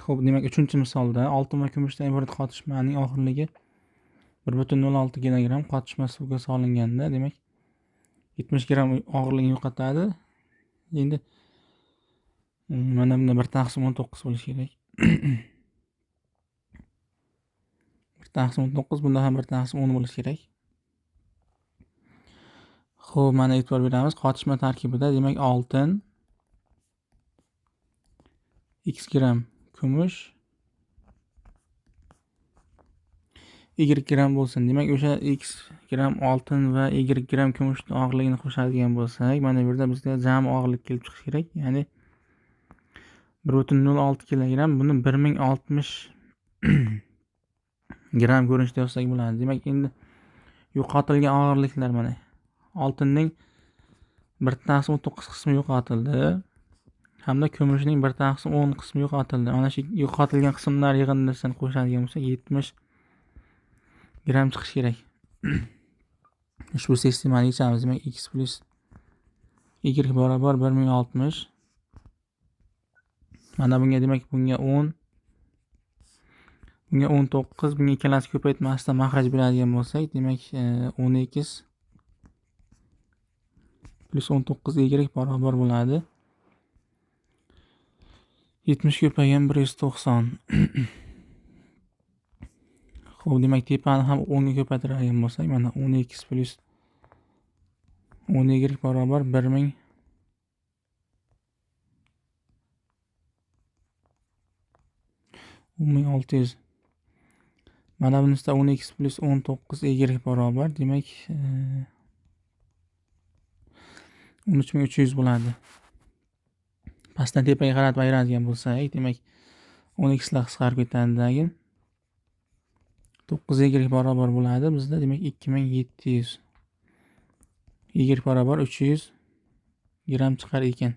Xo'p, demak 3-misolda oltin va kumushdan iborat qotishmaning og'irligi 1,06 kilogramm qotishma suvga solinganda, demak 70 gramm og'irligini yo'qotadi. Endi mana bunda 1/19 bo'lishi kerak. 1/19, bunda ham 1/10 bo'lishi kerak. Xo'p, mana e'tibor beramiz. Qotishma tarkibida demak oltin x gramm kumush y gramm bo'lsin. Demak, o'sha x gramm oltin va y gramm kumushning og'irligini qo'shadigan bo'lsak, mana bu yerda bizga jami og'irlik kelib chiqishi kerak. Ya'ni 1,06 kilogramm, buni 1060 gramm ko'rinishda yozsak bo'ladi. Demak, endi yo'qotilgan og'irliklar mana. Oltinning 1/19 qismi yo'qotildi. Hamda kumushning 1/10 qismi yo'qotildi. Ana shu yo'qotilgan qismlar yig'indisini qo'shadigan bo'lsak 70 gramm chiqishi kerak. Ushbu sistemani yechamiz. Demak, x plus y barobar 1060. Mana bunga demak bunga 10, bunga 19, bunga ikkalasi ko'paytmasdan mahraj beradigan bo'lsak, demak 10x plus 19y barobar bo'ladi 70 ko'paygan 190. Xo'p, demak tepani ham 10 ga ko'paytiradigan bo'lsak, mana 10x plus 10y barobar 10,600. Mana bunisi 10x plus 19y barobar, demak 13,300 bo'ladi. Pastdan tepaga qaratib ayiradigan bo'lsak, demak 10x lar qisqarib ketadi. 9y barobar bo'ladi bizda, demak 2700. Y barobar 300 gramm chiqar ekan.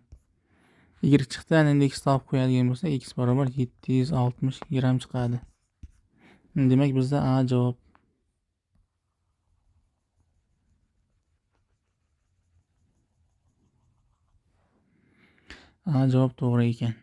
Y chiqdi, endi x topib qo'yadigan bo'lsak, x barobar 760 gramm chiqadi. Demak, bizda A javob. A javob to'g'ri ekan.